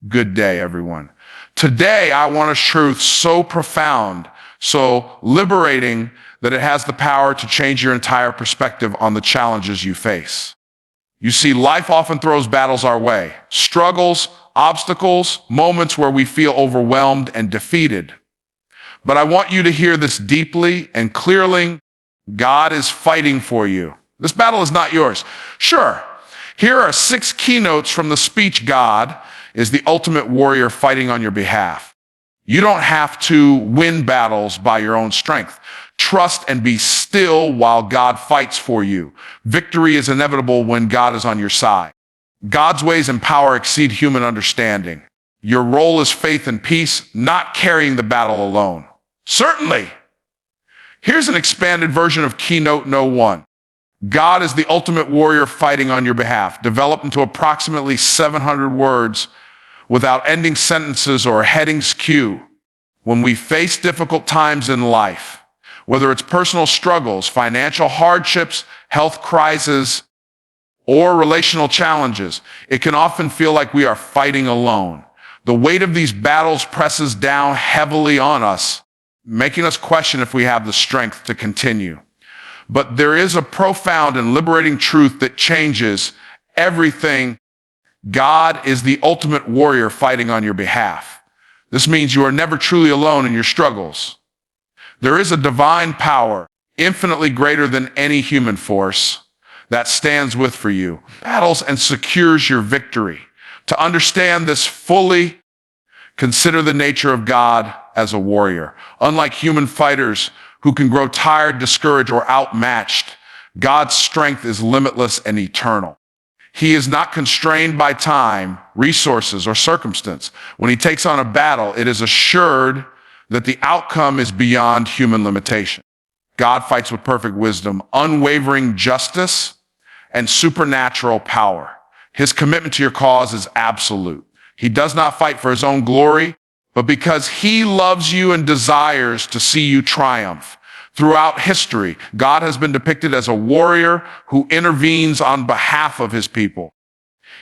Good day, everyone. Today, I want a truth so profound, so liberating, that it has the power to change your entire perspective on the challenges you face. You see, life often throws battles our way, struggles, obstacles, moments where we feel overwhelmed and defeated. But I want you to hear this deeply and clearly. God is fighting for you. This battle is not yours. Sure, here are 6 keynotes from the speech. God is the ultimate warrior fighting on your behalf. You don't have to win battles by your own strength. Trust and be still while God fights for you. Victory is inevitable when God is on your side. God's ways and power exceed human understanding. Your role is faith and peace, not carrying the battle alone. Certainly. Here's an expanded version of Keynote No. 1. God is the ultimate warrior fighting on your behalf, developed into approximately 700 words without ending sentences or headings. Q. When we face difficult times in life, whether it's personal struggles, financial hardships, health crises, or relational challenges, it can often feel like we are fighting alone. The weight of these battles presses down heavily on us, making us question if we have the strength to continue. But there is a profound and liberating truth that changes everything. God is the ultimate warrior fighting on your behalf. This means you are never truly alone in your struggles. There is a divine power, infinitely greater than any human force, that stands with for you, battles and secures your victory. To understand this fully, consider the nature of God as a warrior. Unlike human fighters who can grow tired, discouraged, or outmatched, God's strength is limitless and eternal. He is not constrained by time, resources, or circumstance. When he takes on a battle, it is assured that the outcome is beyond human limitation. God fights with perfect wisdom, unwavering justice, and supernatural power. His commitment to your cause is absolute. He does not fight for his own glory, but because he loves you and desires to see you triumph. Throughout history, God has been depicted as a warrior who intervenes on behalf of his people.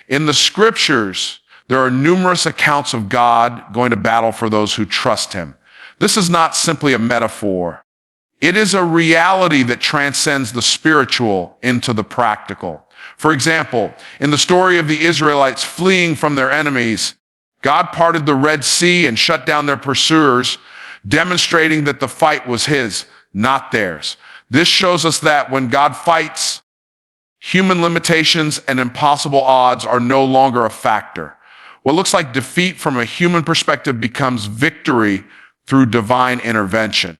In the scriptures, there are numerous accounts of God going to battle for those who trust him. This is not simply a metaphor. It is a reality that transcends the spiritual into the practical. For example, in the story of the Israelites fleeing from their enemies, God parted the Red Sea and shut down their pursuers, demonstrating that the fight was his, not theirs. This shows us that when God fights, human limitations and impossible odds are no longer a factor. What looks like defeat from a human perspective becomes victory through divine intervention.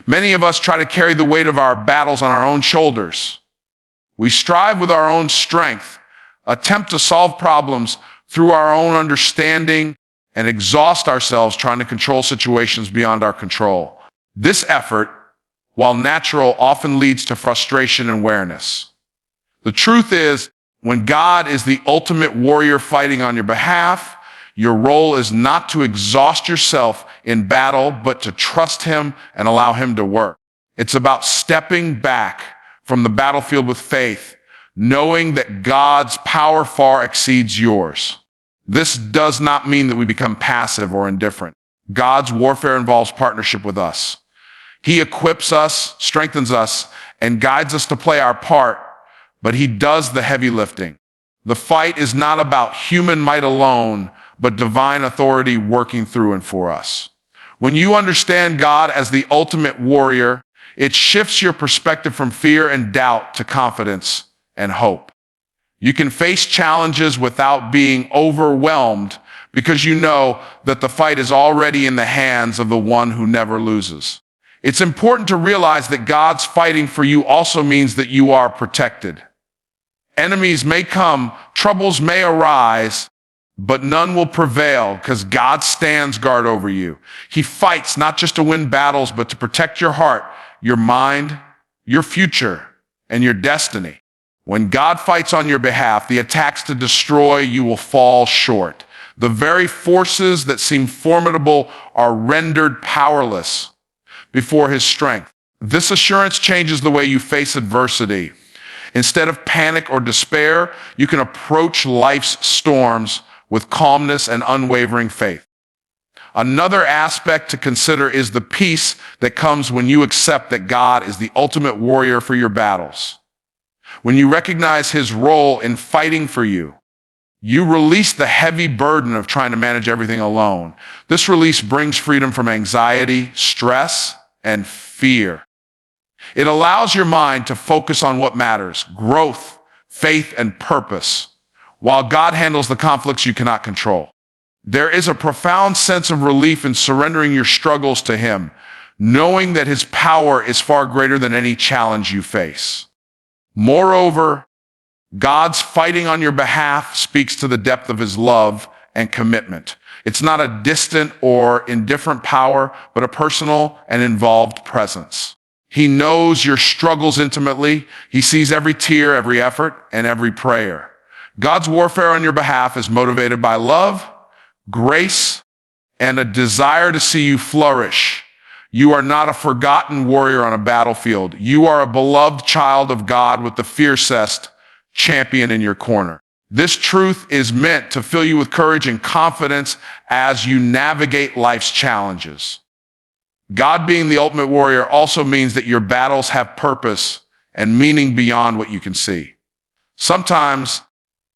Many of us try to carry the weight of our battles on our own shoulders. We strive with our own strength, attempt to solve problems through our own understanding, and exhaust ourselves trying to control situations beyond our control. This effort, while natural, often leads to frustration and weariness. The truth is, when God is the ultimate warrior fighting on your behalf, your role is not to exhaust yourself in battle, but to trust him and allow him to work. It's about stepping back from the battlefield with faith, knowing that God's power far exceeds yours. This does not mean that we become passive or indifferent. God's warfare involves partnership with us. He equips us, strengthens us, and guides us to play our part, but he does the heavy lifting. The fight is not about human might alone, but divine authority working through and for us. When you understand God as the ultimate warrior, it shifts your perspective from fear and doubt to confidence and hope. You can face challenges without being overwhelmed because you know that the fight is already in the hands of the one who never loses. It's important to realize that God's fighting for you also means that you are protected. Enemies may come, troubles may arise, but none will prevail because God stands guard over you. He fights not just to win battles, but to protect your heart, your mind, your future, and your destiny. When God fights on your behalf, the attacks to destroy you will fall short. The very forces that seem formidable are rendered powerless before his strength. This assurance changes the way you face adversity. Instead of panic or despair, you can approach life's storms with calmness and unwavering faith. Another aspect to consider is the peace that comes when you accept that God is the ultimate warrior for your battles. When you recognize his role in fighting for you, you release the heavy burden of trying to manage everything alone. This release brings freedom from anxiety, stress, and fear. It allows your mind to focus on what matters: growth, faith, and purpose, while God handles the conflicts you cannot control. There is a profound sense of relief in surrendering your struggles to him, knowing that his power is far greater than any challenge you face. Moreover, God's fighting on your behalf speaks to the depth of his love and commitment. It's not a distant or indifferent power, but a personal and involved presence. He knows your struggles intimately. He sees every tear, every effort, and every prayer. God's warfare on your behalf is motivated by love, grace, and a desire to see you flourish. You are not a forgotten warrior on a battlefield. You are a beloved child of God with the fiercest champion in your corner. This truth is meant to fill you with courage and confidence as you navigate life's challenges. God being the ultimate warrior also means that your battles have purpose and meaning beyond what you can see. Sometimes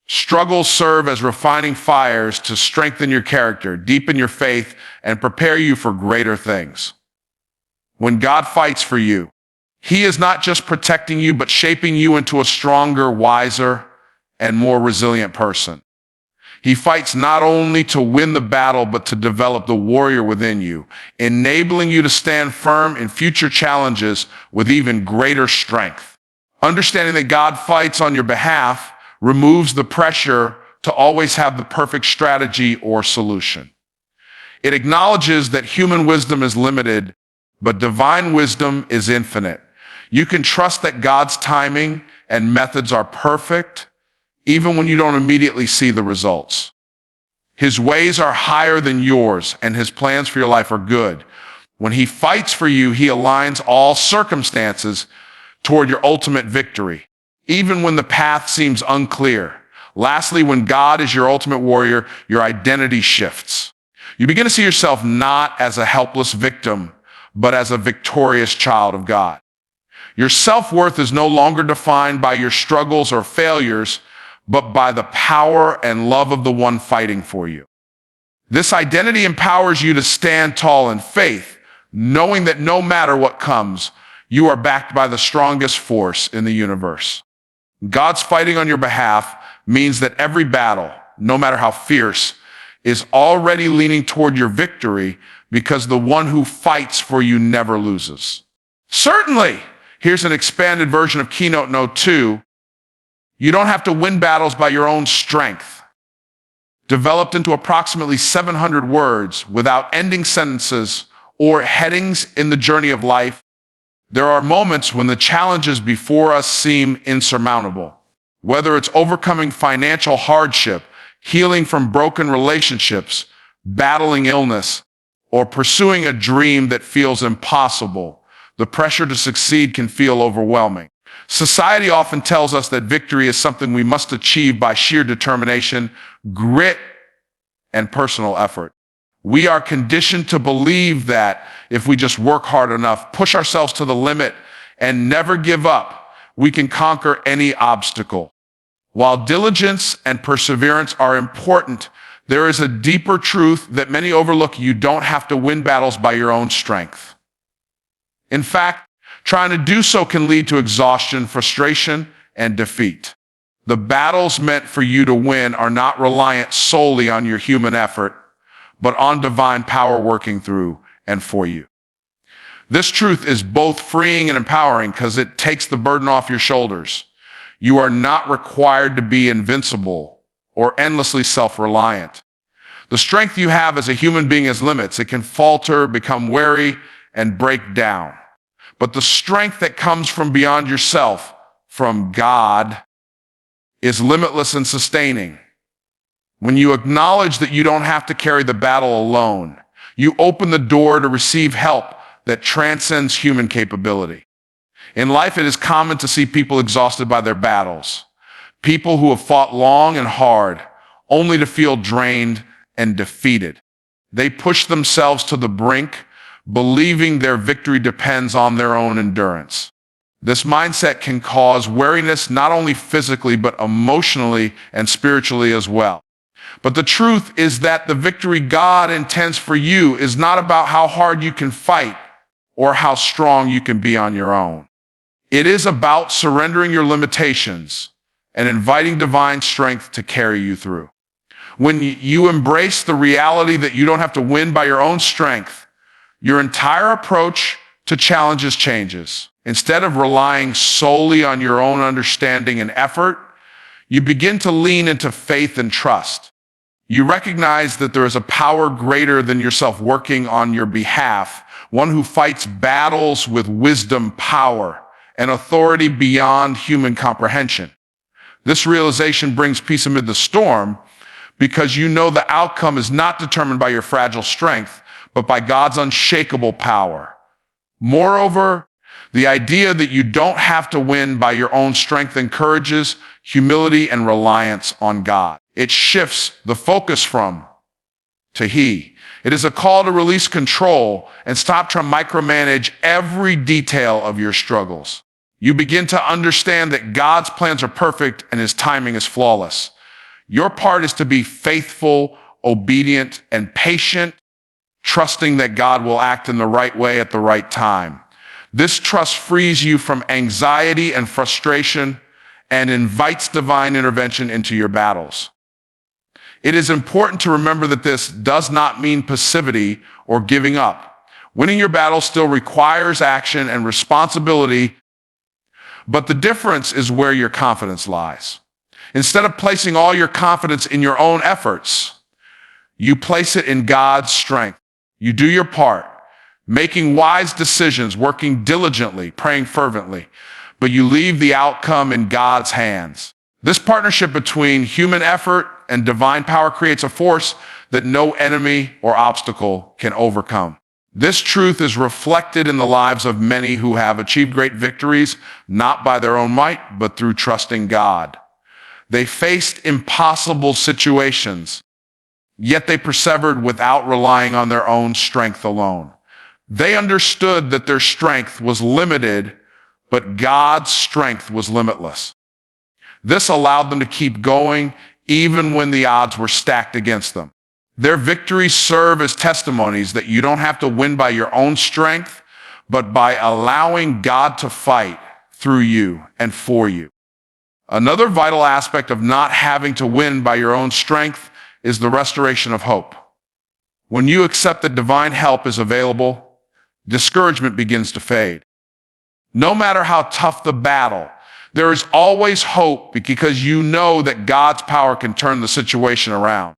struggles serve as refining fires to strengthen your character, deepen your faith, and prepare you for greater things. When God fights for you, he is not just protecting you, but shaping you into a stronger, wiser, and more resilient person. He fights not only to win the battle, but to develop the warrior within you, enabling you to stand firm in future challenges with even greater strength. Understanding that God fights on your behalf removes the pressure to always have the perfect strategy or solution. It acknowledges that human wisdom is limited, but divine wisdom is infinite. You can trust that God's timing and methods are perfect, even when you don't immediately see the results. His ways are higher than yours, and his plans for your life are good. When he fights for you, he aligns all circumstances toward your ultimate victory, even when the path seems unclear. Lastly, when God is your ultimate warrior, your identity shifts. You begin to see yourself not as a helpless victim, but as a victorious child of God. Your self-worth is no longer defined by your struggles or failures, but by the power and love of the one fighting for you. This identity empowers you to stand tall in faith, knowing that no matter what comes, you are backed by the strongest force in the universe. God's fighting on your behalf means that every battle, no matter how fierce, is already leaning toward your victory, because the one who fights for you never loses. Certainly, here's an expanded version of Keynote Note 2. You don't have to win battles by your own strength. Developed into approximately 700 words without ending sentences or headings in the journey of life, there are moments when the challenges before us seem insurmountable. Whether it's overcoming financial hardship, healing from broken relationships, battling illness, or pursuing a dream that feels impossible, the pressure to succeed can feel overwhelming. Society often tells us that victory is something we must achieve by sheer determination, grit, and personal effort. We are conditioned to believe that if we just work hard enough, push ourselves to the limit, and never give up, we can conquer any obstacle. While diligence and perseverance are important, there is a deeper truth that many overlook. You don't have to win battles by your own strength. In fact, trying to do so can lead to exhaustion, frustration, and defeat. The battles meant for you to win are not reliant solely on your human effort, but on divine power working through and for you. This truth is both freeing and empowering because it takes the burden off your shoulders. You are not required to be invincible or endlessly self-reliant. The strength you have as a human being has limits. It can falter, become weary, and break down. But the strength that comes from beyond yourself, from God, is limitless and sustaining. When you acknowledge that you don't have to carry the battle alone, you open the door to receive help that transcends human capability. In life, it is common to see people exhausted by their battles. People who have fought long and hard, only to feel drained and defeated. They push themselves to the brink, believing their victory depends on their own endurance. This mindset can cause weariness not only physically, but emotionally and spiritually as well. But the truth is that the victory God intends for you is not about how hard you can fight or how strong you can be on your own. It is about surrendering your limitations and inviting divine strength to carry you through. When you embrace the reality that you don't have to win by your own strength, your entire approach to challenges changes. Instead of relying solely on your own understanding and effort, you begin to lean into faith and trust. You recognize that there is a power greater than yourself working on your behalf, one who fights battles with wisdom, power, and authority beyond human comprehension. This realization brings peace amid the storm because you know the outcome is not determined by your fragile strength, but by God's unshakable power. Moreover, the idea that you don't have to win by your own strength encourages humility and reliance on God. It shifts the focus from to He. It is a call to release control and stop trying to micromanage every detail of your struggles. You begin to understand that God's plans are perfect and His timing is flawless. Your part is to be faithful, obedient, and patient, trusting that God will act in the right way at the right time. This trust frees you from anxiety and frustration and invites divine intervention into your battles. It is important to remember that this does not mean passivity or giving up. Winning your battle still requires action and responsibility, but the difference is where your confidence lies. Instead of placing all your confidence in your own efforts, you place it in God's strength. You do your part, making wise decisions, working diligently, praying fervently, but you leave the outcome in God's hands. This partnership between human effort and divine power creates a force that no enemy or obstacle can overcome. This truth is reflected in the lives of many who have achieved great victories, not by their own might, but through trusting God. They faced impossible situations, yet they persevered without relying on their own strength alone. They understood that their strength was limited, but God's strength was limitless. This allowed them to keep going even when the odds were stacked against them. Their victories serve as testimonies that you don't have to win by your own strength, but by allowing God to fight through you and for you. Another vital aspect of not having to win by your own strength is the restoration of hope. When you accept that divine help is available, discouragement begins to fade. No matter how tough the battle, there is always hope because you know that God's power can turn the situation around.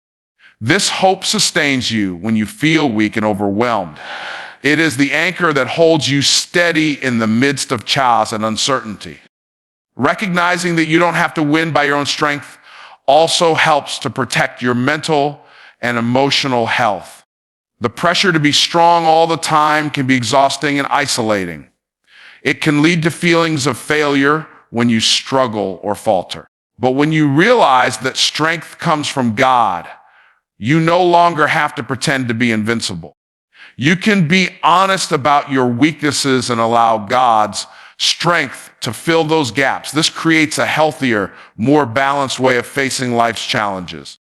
This hope sustains you when you feel weak and overwhelmed. It is the anchor that holds you steady in the midst of chaos and uncertainty. Recognizing that you don't have to win by your own strength also helps to protect your mental and emotional health. The pressure to be strong all the time can be exhausting and isolating. It can lead to feelings of failure when you struggle or falter. But when you realize that strength comes from God, you no longer have to pretend to be invincible. You can be honest about your weaknesses and allow God's strength to fill those gaps. This creates a healthier, more balanced way of facing life's challenges.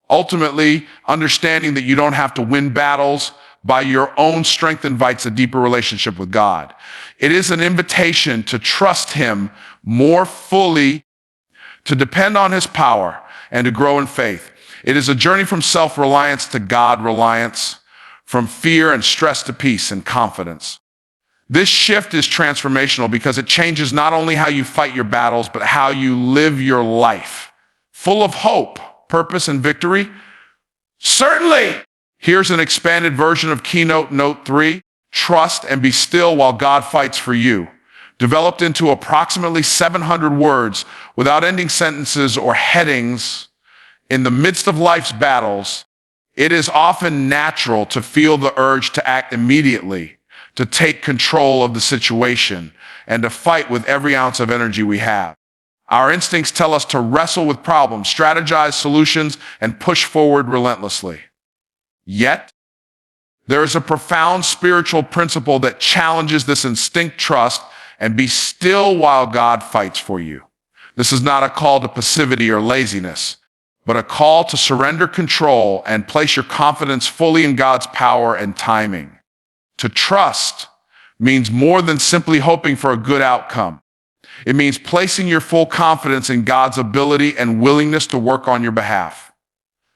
Ultimately, understanding that you don't have to win battles by your own strength invites a deeper relationship with God. It is an invitation to trust Him more fully, to depend on His power, and to grow in faith. It is a journey from self-reliance to God-reliance, from fear and stress to peace and confidence. This shift is transformational because it changes not only how you fight your battles, but how you live your life. Full of hope, purpose, and victory? Certainly! Here's an expanded version of Keynote Note 3, Trust and Be Still While God Fights for You. Developed into approximately 700 words without ending sentences or headings. In the midst of life's battles, it is often natural to feel the urge to act immediately, to take control of the situation, and to fight with every ounce of energy we have. Our instincts tell us to wrestle with problems, strategize solutions, and push forward relentlessly. Yet, there is a profound spiritual principle that challenges this instinct trust and be still while God fights for you. This is not a call to passivity or laziness, but a call to surrender control and place your confidence fully in God's power and timing. To trust means more than simply hoping for a good outcome. It means placing your full confidence in God's ability and willingness to work on your behalf.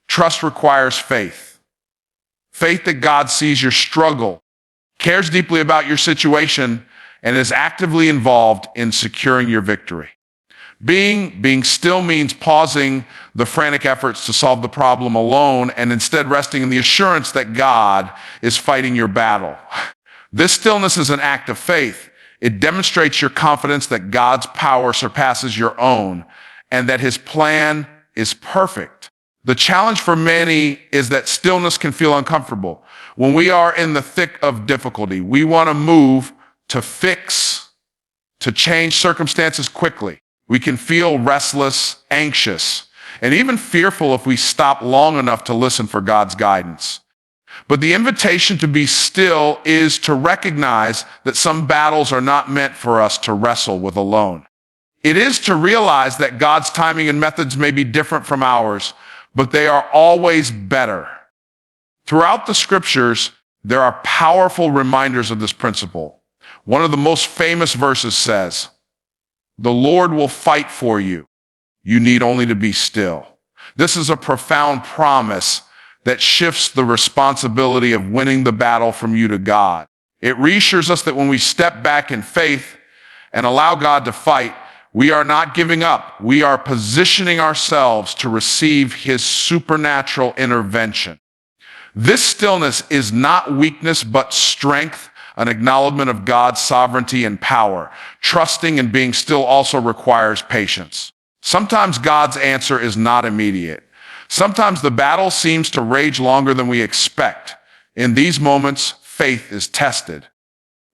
Trust requires faith. Faith that God sees your struggle, cares deeply about your situation, and is actively involved in securing your victory. Being still means pausing the frantic efforts to solve the problem alone and instead resting in the assurance that God is fighting your battle. This stillness is an act of faith. It demonstrates your confidence that God's power surpasses your own and that his plan is perfect. The challenge for many is that stillness can feel uncomfortable. When we are in the thick of difficulty, we want to move, to fix, to change circumstances quickly. We can feel restless, anxious, and even fearful if we stop long enough to listen for God's guidance. But the invitation to be still is to recognize that some battles are not meant for us to wrestle with alone. It is to realize that God's timing and methods may be different from ours, but they are always better. Throughout the scriptures, there are powerful reminders of this principle. One of the most famous verses says, "The Lord will fight for you. You need only to be still." This is a profound promise that shifts the responsibility of winning the battle from you to God. It reassures us that when we step back in faith and allow God to fight, we are not giving up. We are positioning ourselves to receive his supernatural intervention. This stillness is not weakness, but strength, an acknowledgement of God's sovereignty and power. Trusting and being still also requires patience. Sometimes God's answer is not immediate. Sometimes the battle seems to rage longer than we expect. In these moments, faith is tested.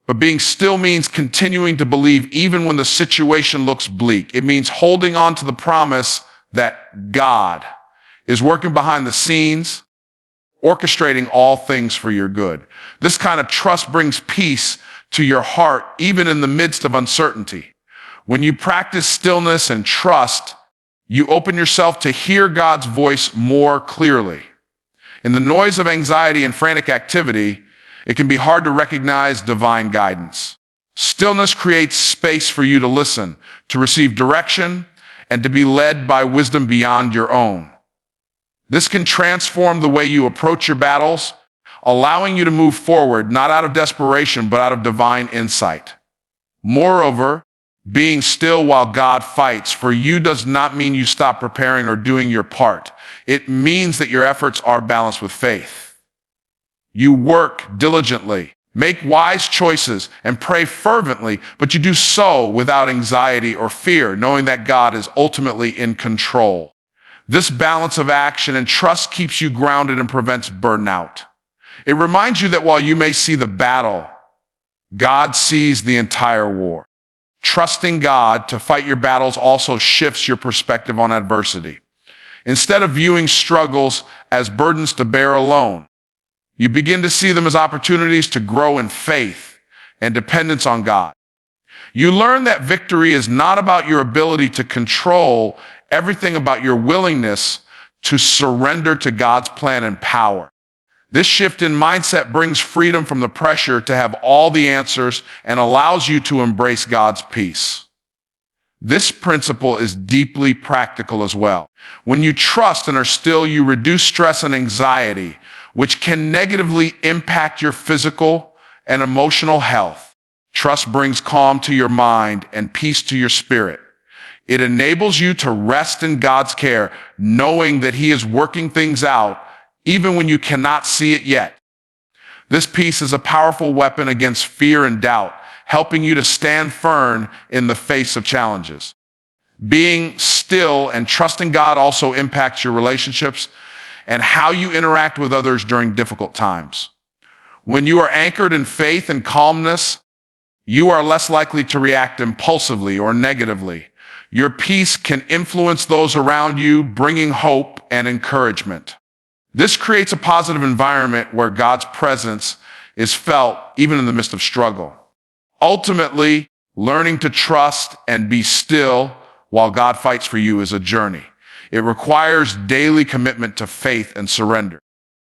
But being still means continuing to believe even when the situation looks bleak. It means holding on to the promise that God is working behind the scenes, orchestrating all things for your good. This kind of trust brings peace to your heart, even in the midst of uncertainty. When you practice stillness and trust, you open yourself to hear God's voice more clearly. In the noise of anxiety and frantic activity, it can be hard to recognize divine guidance. Stillness creates space for you to listen, to receive direction, and to be led by wisdom beyond your own. This can transform the way you approach your battles, allowing you to move forward, not out of desperation, but out of divine insight. Moreover, being still while God fights for you does not mean you stop preparing or doing your part. It means that your efforts are balanced with faith. You work diligently, make wise choices, and pray fervently, but you do so without anxiety or fear, knowing that God is ultimately in control. This balance of action and trust keeps you grounded and prevents burnout. It reminds you that while you may see the battle, God sees the entire war. Trusting God to fight your battles also shifts your perspective on adversity. Instead of viewing struggles as burdens to bear alone, you begin to see them as opportunities to grow in faith and dependence on God. You learn that victory is not about your ability to control everything, about your willingness to surrender to God's plan and power. This shift in mindset brings freedom from the pressure to have all the answers and allows you to embrace God's peace. This principle is deeply practical as well. When you trust and are still, you reduce stress and anxiety, which can negatively impact your physical and emotional health. Trust brings calm to your mind and peace to your spirit. It enables you to rest in God's care, knowing that he is working things out even when you cannot see it yet. This peace is a powerful weapon against fear and doubt, helping you to stand firm in the face of challenges. Being still and trusting God also impacts your relationships and how you interact with others during difficult times. When you are anchored in faith and calmness, you are less likely to react impulsively or negatively. Your peace can influence those around you, bringing hope and encouragement. This creates a positive environment where God's presence is felt even in the midst of struggle. Ultimately, learning to trust and be still while God fights for you is a journey. It requires daily commitment to faith and surrender.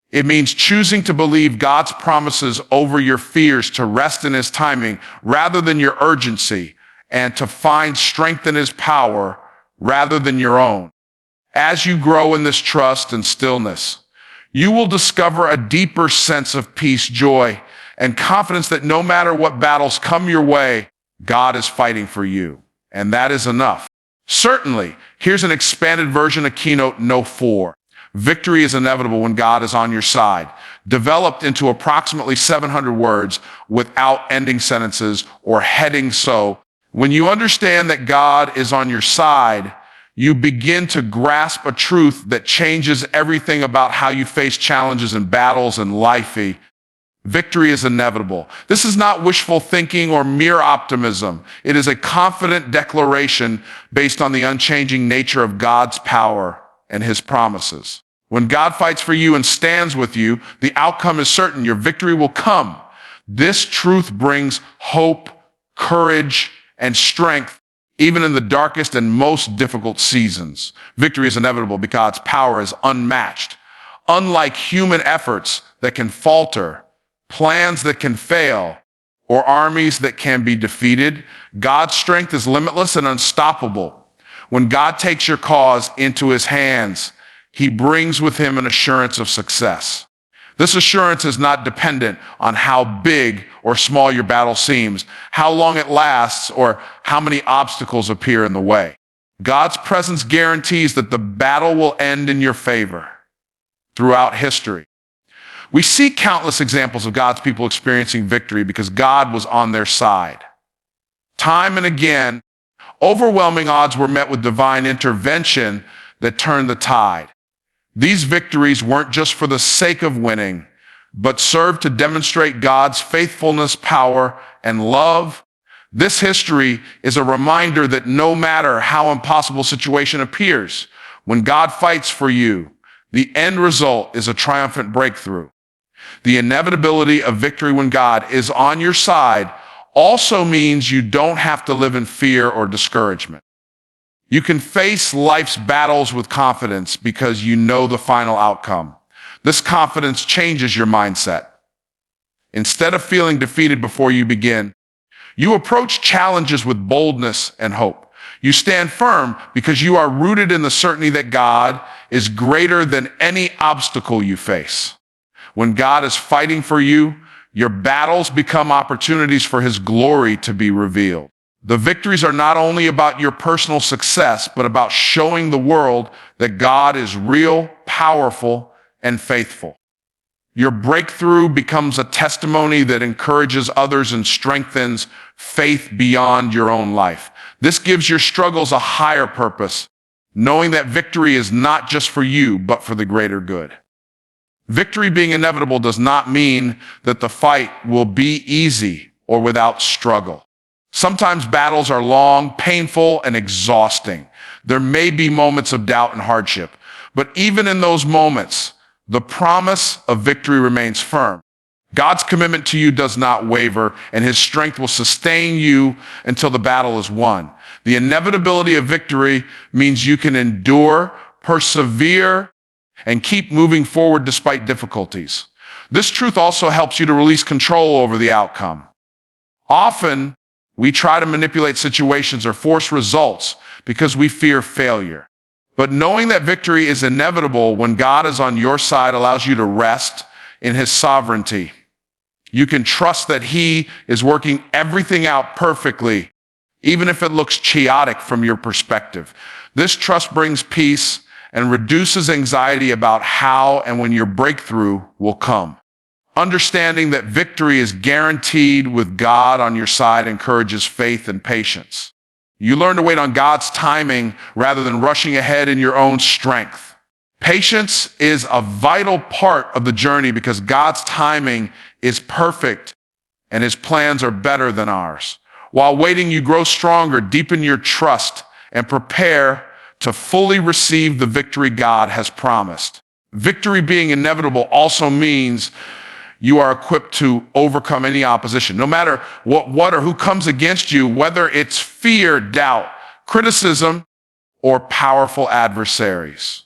It means choosing to believe God's promises over your fears, to rest in His timing rather than your urgency, and to find strength in His power rather than your own. As you grow in this trust and stillness, you will discover a deeper sense of peace, joy, and confidence that no matter what battles come your way, God is fighting for you. And that is enough. Certainly, here's an expanded version of Keynote No. 4. Victory is inevitable when God is on your side, developed into approximately 700 words without ending sentences or heading so. When you understand that God is on your side, you begin to grasp a truth that changes everything about how you face challenges and battles in life. Victory is inevitable. This is not wishful thinking or mere optimism. It is a confident declaration based on the unchanging nature of God's power and His promises. When God fights for you and stands with you, the outcome is certain. Your victory will come. This truth brings hope, courage, and strength even in the darkest and most difficult seasons. Victory is inevitable because God's power is unmatched. Unlike human efforts that can falter, plans that can fail, or armies that can be defeated, God's strength is limitless and unstoppable. When God takes your cause into His hands, He brings with Him an assurance of success. This assurance is not dependent on how big or small your battle seems, how long it lasts, or how many obstacles appear in the way. God's presence guarantees that the battle will end in your favor. Throughout history, we see countless examples of God's people experiencing victory because God was on their side. Time and again, overwhelming odds were met with divine intervention that turned the tide. These victories weren't just for the sake of winning, but served to demonstrate God's faithfulness, power, and love. This history is a reminder that no matter how impossible a situation appears, when God fights for you, the end result is a triumphant breakthrough. The inevitability of victory when God is on your side also means you don't have to live in fear or discouragement. You can face life's battles with confidence because you know the final outcome. This confidence changes your mindset. Instead of feeling defeated before you begin, you approach challenges with boldness and hope. You stand firm because you are rooted in the certainty that God is greater than any obstacle you face. When God is fighting for you, your battles become opportunities for His glory to be revealed. The victories are not only about your personal success, but about showing the world that God is real, powerful, and faithful. Your breakthrough becomes a testimony that encourages others and strengthens faith beyond your own life. This gives your struggles a higher purpose, knowing that victory is not just for you, but for the greater good. Victory being inevitable does not mean that the fight will be easy or without struggle. Sometimes battles are long, painful, and exhausting. There may be moments of doubt and hardship, but even in those moments, the promise of victory remains firm. God's commitment to you does not waver, and His strength will sustain you until the battle is won. The inevitability of victory means you can endure, persevere, and keep moving forward despite difficulties. This truth also helps you to release control over the outcome. Often, we try to manipulate situations or force results because we fear failure. But knowing that victory is inevitable when God is on your side allows you to rest in His sovereignty. You can trust that He is working everything out perfectly, even if it looks chaotic from your perspective. This trust brings peace and reduces anxiety about how and when your breakthrough will come. Understanding that victory is guaranteed with God on your side encourages faith and patience. You learn to wait on God's timing rather than rushing ahead in your own strength. Patience is a vital part of the journey because God's timing is perfect and His plans are better than ours. While waiting, you grow stronger, deepen your trust, and prepare to fully receive the victory God has promised. Victory being inevitable also means you are equipped to overcome any opposition, no matter what or who comes against you, whether it's fear, doubt, criticism, or powerful adversaries.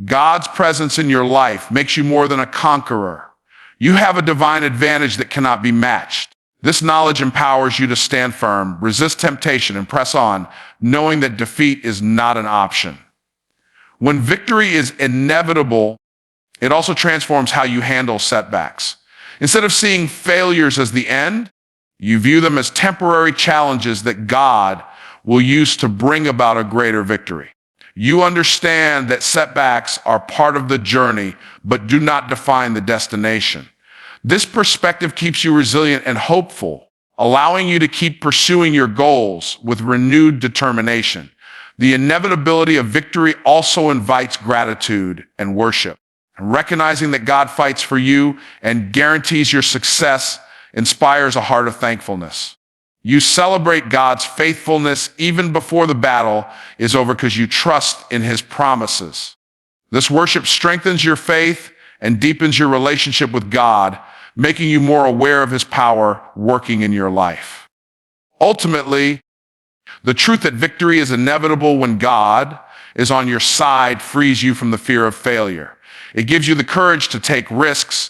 God's presence in your life makes you more than a conqueror. You have a divine advantage that cannot be matched. This knowledge empowers you to stand firm, resist temptation, and press on, knowing that defeat is not an option. When victory is inevitable, it also transforms how you handle setbacks. Instead of seeing failures as the end, you view them as temporary challenges that God will use to bring about a greater victory. You understand that setbacks are part of the journey, but do not define the destination. This perspective keeps you resilient and hopeful, allowing you to keep pursuing your goals with renewed determination. The inevitability of victory also invites gratitude and worship. Recognizing that God fights for you and guarantees your success inspires a heart of thankfulness. You celebrate God's faithfulness even before the battle is over because you trust in his promises. This worship strengthens your faith and deepens your relationship with God, making you more aware of his power working in your life. Ultimately, the truth that victory is inevitable when God is on your side frees you from the fear of failure. It gives you the courage to take risks,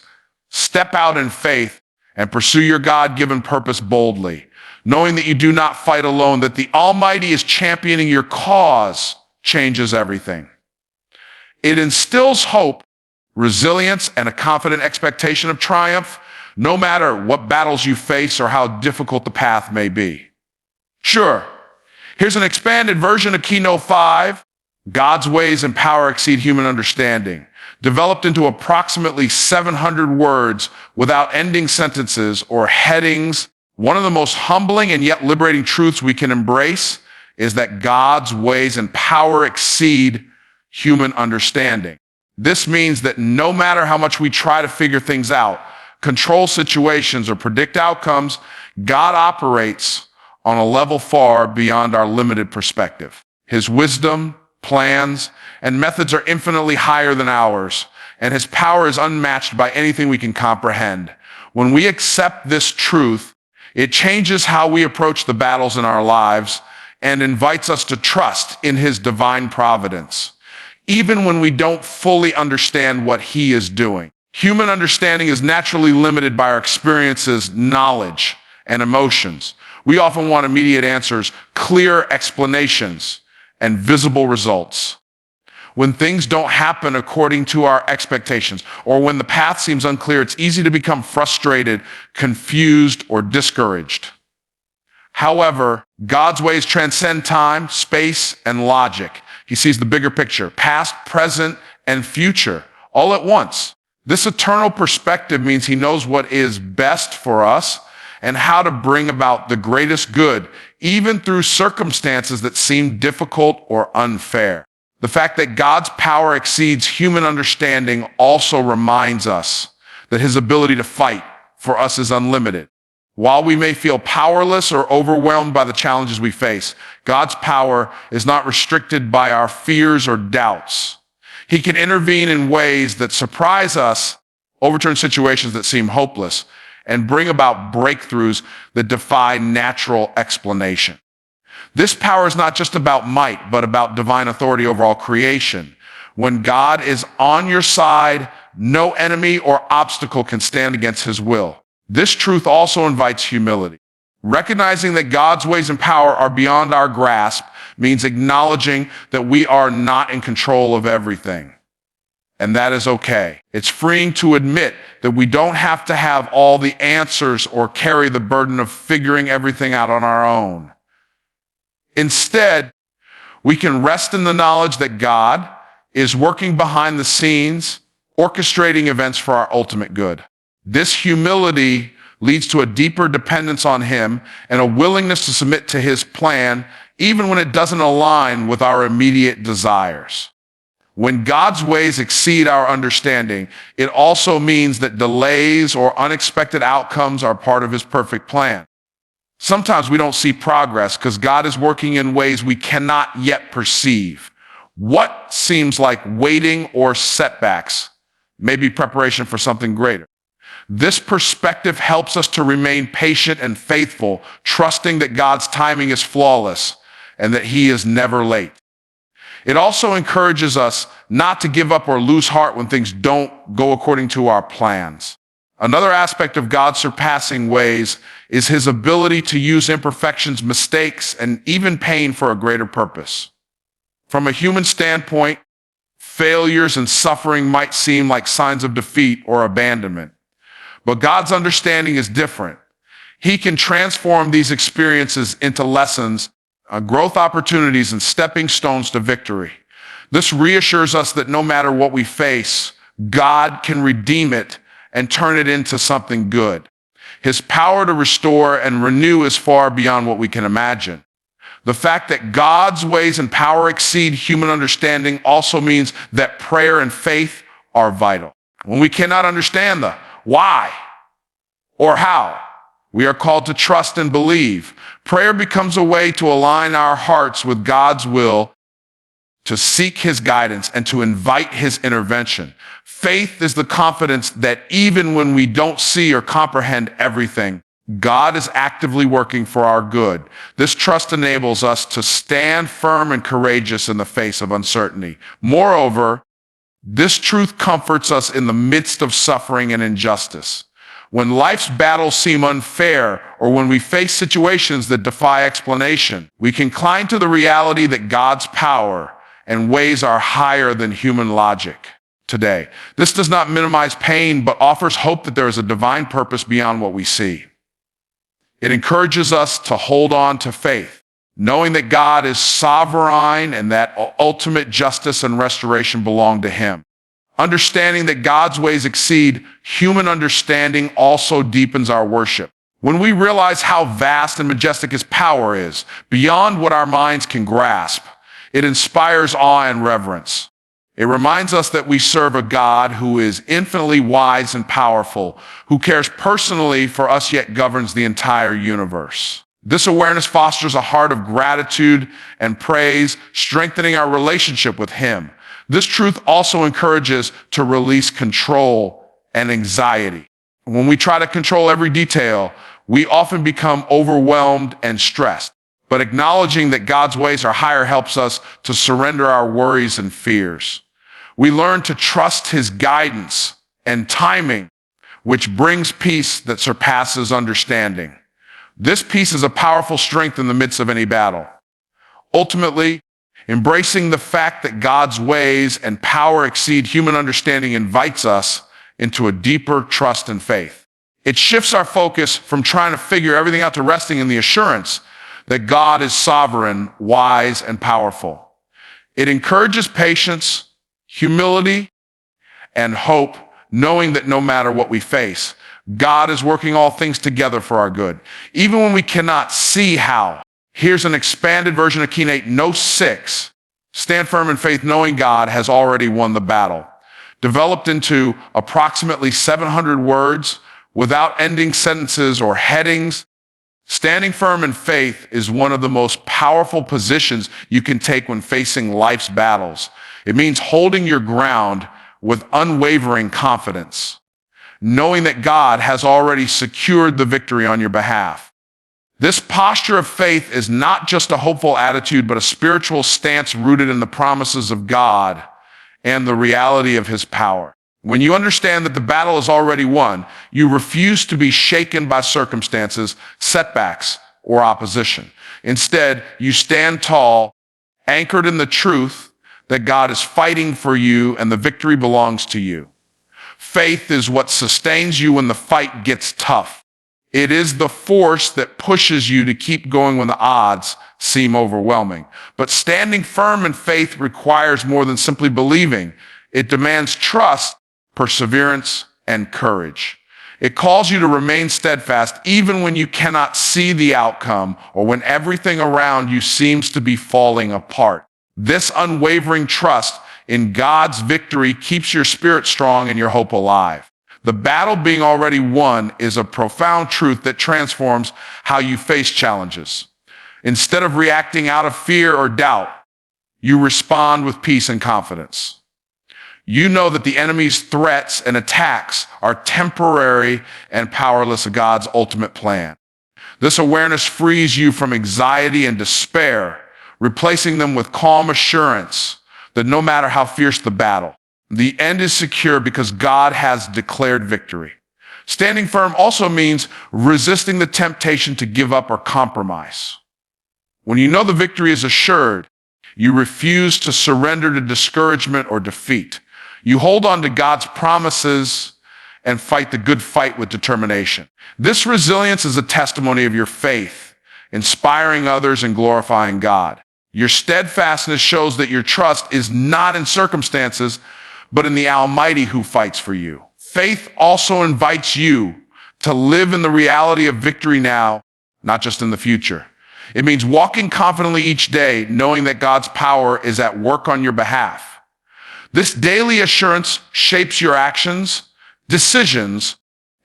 step out in faith, and pursue your God-given purpose boldly, knowing that you do not fight alone, that the Almighty is championing your cause changes everything. It instills hope, resilience, and a confident expectation of triumph, no matter what battles you face or how difficult the path may be. Sure, here's an expanded version of Keynote 5, God's ways and power exceed human understanding, developed into approximately 700 words without ending sentences or headings. One of the most humbling and yet liberating truths we can embrace is that God's ways and power exceed human understanding. This means that no matter how much we try to figure things out, control situations, or predict outcomes, God operates on a level far beyond our limited perspective. His wisdom, plans, and methods are infinitely higher than ours, and his power is unmatched by anything we can comprehend. When we accept this truth, it changes how we approach the battles in our lives and invites us to trust in his divine providence, even when we don't fully understand what he is doing. Human understanding is naturally limited by our experiences, knowledge, and emotions. We often want immediate answers, clear explanations, and visible results. When things don't happen according to our expectations, or when the path seems unclear, it's easy to become frustrated, confused, or discouraged. However, God's ways transcend time, space, and logic. He sees the bigger picture, past, present, and future, all at once. This eternal perspective means he knows what is best for us and how to bring about the greatest good, even through circumstances that seem difficult or unfair. The fact that God's power exceeds human understanding also reminds us that his ability to fight for us is unlimited. While we may feel powerless or overwhelmed by the challenges we face, God's power is not restricted by our fears or doubts. He can intervene in ways that surprise us, overturn situations that seem hopeless, and bring about breakthroughs that defy natural explanation. This power is not just about might, but about divine authority over all creation. When God is on your side, no enemy or obstacle can stand against his will. This truth also invites humility. Recognizing that God's ways and power are beyond our grasp means acknowledging that we are not in control of everything. And that is okay. It's freeing to admit that we don't have to have all the answers or carry the burden of figuring everything out on our own. Instead, we can rest in the knowledge that God is working behind the scenes, orchestrating events for our ultimate good. This humility leads to a deeper dependence on him and a willingness to submit to his plan, even when it doesn't align with our immediate desires. When God's ways exceed our understanding, it also means that delays or unexpected outcomes are part of his perfect plan. Sometimes we don't see progress because God is working in ways we cannot yet perceive. What seems like waiting or setbacks may be preparation for something greater. This perspective helps us to remain patient and faithful, trusting that God's timing is flawless and that He is never late. It also encourages us not to give up or lose heart when things don't go according to our plans. Another aspect of God's surpassing ways is His ability to use imperfections, mistakes, and even pain for a greater purpose. From a human standpoint, failures and suffering might seem like signs of defeat or abandonment. But God's understanding is different. He can transform these experiences into lessons, growth opportunities, and stepping stones to victory. This reassures us that no matter what we face, God can redeem it and turn it into something good. His power to restore and renew is far beyond what we can imagine. The fact that God's ways and power exceed human understanding also means that prayer and faith are vital. When we cannot understand the why or how, we are called to trust and believe. Prayer becomes a way to align our hearts with God's will, to seek His guidance, and to invite His intervention. Faith is the confidence that even when we don't see or comprehend everything, God is actively working for our good. This trust enables us to stand firm and courageous in the face of uncertainty. Moreover, this truth comforts us in the midst of suffering and injustice. When life's battles seem unfair, or when we face situations that defy explanation, we can cling to the reality that God's power and ways are higher than human logic. Today, this does not minimize pain, but offers hope that there is a divine purpose beyond what we see. It encourages us to hold on to faith, knowing that God is sovereign and that ultimate justice and restoration belong to Him. Understanding that God's ways exceed human understanding also deepens our worship. When we realize how vast and majestic His power is, beyond what our minds can grasp, it inspires awe and reverence. It reminds us that we serve a God who is infinitely wise and powerful, who cares personally for us yet governs the entire universe. This awareness fosters a heart of gratitude and praise, strengthening our relationship with Him. This truth also encourages to release control and anxiety. When we try to control every detail, we often become overwhelmed and stressed. But acknowledging that God's ways are higher helps us to surrender our worries and fears. We learn to trust His guidance and timing, which brings peace that surpasses understanding. This peace is a powerful strength in the midst of any battle. Ultimately, embracing the fact that God's ways and power exceed human understanding invites us into a deeper trust and faith. It shifts our focus from trying to figure everything out to resting in the assurance that God is sovereign, wise, and powerful. It encourages patience, humility, and hope, knowing that no matter what we face, God is working all things together for our good. Even when we cannot see how. Here's an expanded version of Keynote Note 6. Stand firm in faith, knowing God has already won the battle. Developed into approximately 700 words without ending sentences or headings, standing firm in faith is one of the most powerful positions you can take when facing life's battles. It means holding your ground with unwavering confidence, knowing that God has already secured the victory on your behalf. This posture of faith is not just a hopeful attitude, but a spiritual stance rooted in the promises of God and the reality of His power. When you understand that the battle is already won, you refuse to be shaken by circumstances, setbacks, or opposition. Instead, you stand tall, anchored in the truth that God is fighting for you and the victory belongs to you. Faith is what sustains you when the fight gets tough. It is the force that pushes you to keep going when the odds seem overwhelming. But standing firm in faith requires more than simply believing. It demands trust, perseverance, and courage. It calls you to remain steadfast even when you cannot see the outcome or when everything around you seems to be falling apart. This unwavering trust in God's victory keeps your spirit strong and your hope alive. The battle being already won is a profound truth that transforms how you face challenges. Instead of reacting out of fear or doubt, you respond with peace and confidence. You know that the enemy's threats and attacks are temporary and powerless of God's ultimate plan. This awareness frees you from anxiety and despair, replacing them with calm assurance that no matter how fierce the battle, the end is secure because God has declared victory. Standing firm also means resisting the temptation to give up or compromise. When you know the victory is assured, you refuse to surrender to discouragement or defeat. You hold on to God's promises and fight the good fight with determination. This resilience is a testimony of your faith, inspiring others and glorifying God. Your steadfastness shows that your trust is not in circumstances, but in the Almighty who fights for you. Faith also invites you to live in the reality of victory now, not just in the future. It means walking confidently each day, knowing that God's power is at work on your behalf. This daily assurance shapes your actions, decisions,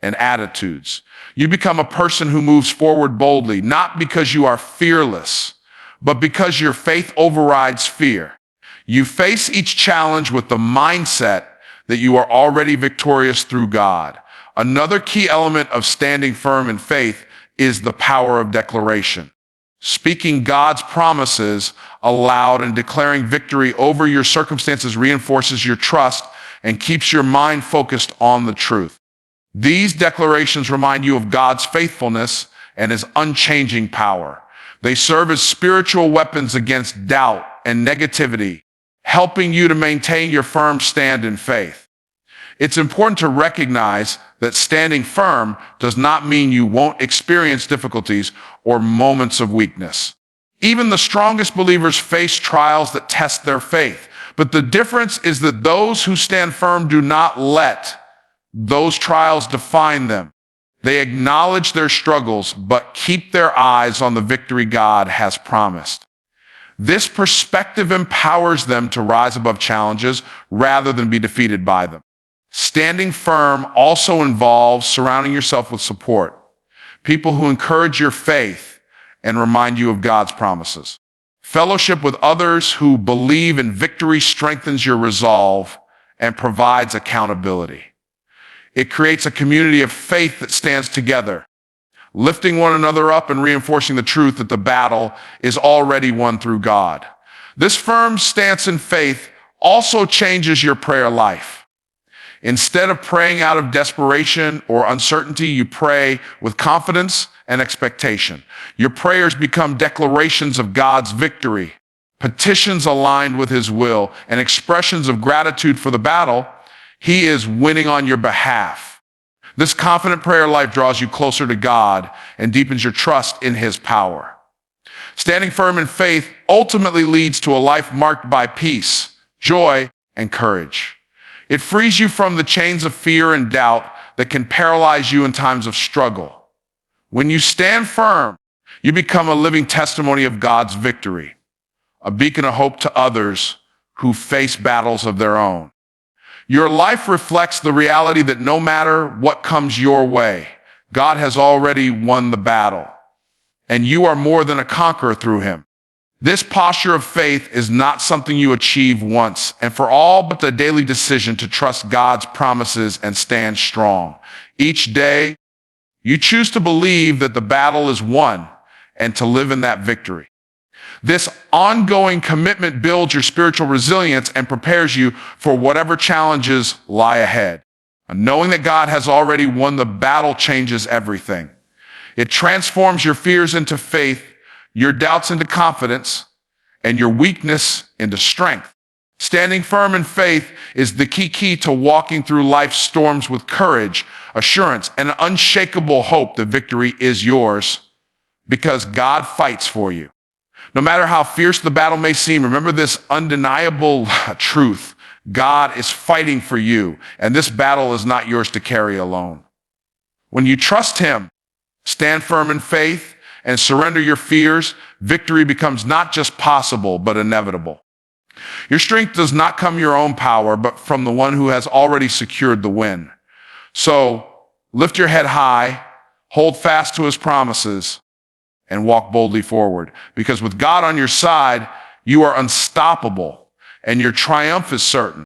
and attitudes. You become a person who moves forward boldly, not because you are fearless, but because your faith overrides fear. You face each challenge with the mindset that you are already victorious through God. Another key element of standing firm in faith is the power of declaration. Speaking God's promises aloud and declaring victory over your circumstances reinforces your trust and keeps your mind focused on the truth. These declarations remind you of God's faithfulness and his unchanging power. They serve as spiritual weapons against doubt and negativity, helping you to maintain your firm stand in faith. It's important to recognize that standing firm does not mean you won't experience difficulties or moments of weakness. Even the strongest believers face trials that test their faith. But the difference is that those who stand firm do not let those trials define them. They acknowledge their struggles, but keep their eyes on the victory God has promised. This perspective empowers them to rise above challenges rather than be defeated by them. Standing firm also involves surrounding yourself with support, people who encourage your faith and remind you of God's promises. Fellowship with others who believe in victory strengthens your resolve and provides accountability. It creates a community of faith that stands together, lifting one another up and reinforcing the truth that the battle is already won through God. This firm stance in faith also changes your prayer life. Instead of praying out of desperation or uncertainty, you pray with confidence and expectation. Your prayers become declarations of God's victory, petitions aligned with his will, and expressions of gratitude for the battle he is winning on your behalf. This confident prayer life draws you closer to God and deepens your trust in his power. Standing firm in faith ultimately leads to a life marked by peace, joy, and courage. It frees you from the chains of fear and doubt that can paralyze you in times of struggle. When you stand firm, you become a living testimony of God's victory, a beacon of hope to others who face battles of their own. Your life reflects the reality that no matter what comes your way, God has already won the battle, and you are more than a conqueror through him. This posture of faith is not something you achieve once and for all, but the daily decision to trust God's promises and stand strong. Each day, you choose to believe that the battle is won and to live in that victory. This ongoing commitment builds your spiritual resilience and prepares you for whatever challenges lie ahead. And knowing that God has already won the battle changes everything. It transforms your fears into faith, your doubts into confidence, and your weakness into strength. Standing firm in faith is the key to walking through life's storms with courage, assurance, and an unshakable hope that victory is yours because God fights for you. No matter how fierce the battle may seem, remember this undeniable truth. God is fighting for you, and this battle is not yours to carry alone. When you trust him, stand firm in faith, and surrender your fears, victory becomes not just possible, but inevitable. Your strength does not come from your own power, but from the one who has already secured the win. So lift your head high, hold fast to his promises, and walk boldly forward. Because with God on your side, you are unstoppable and your triumph is certain.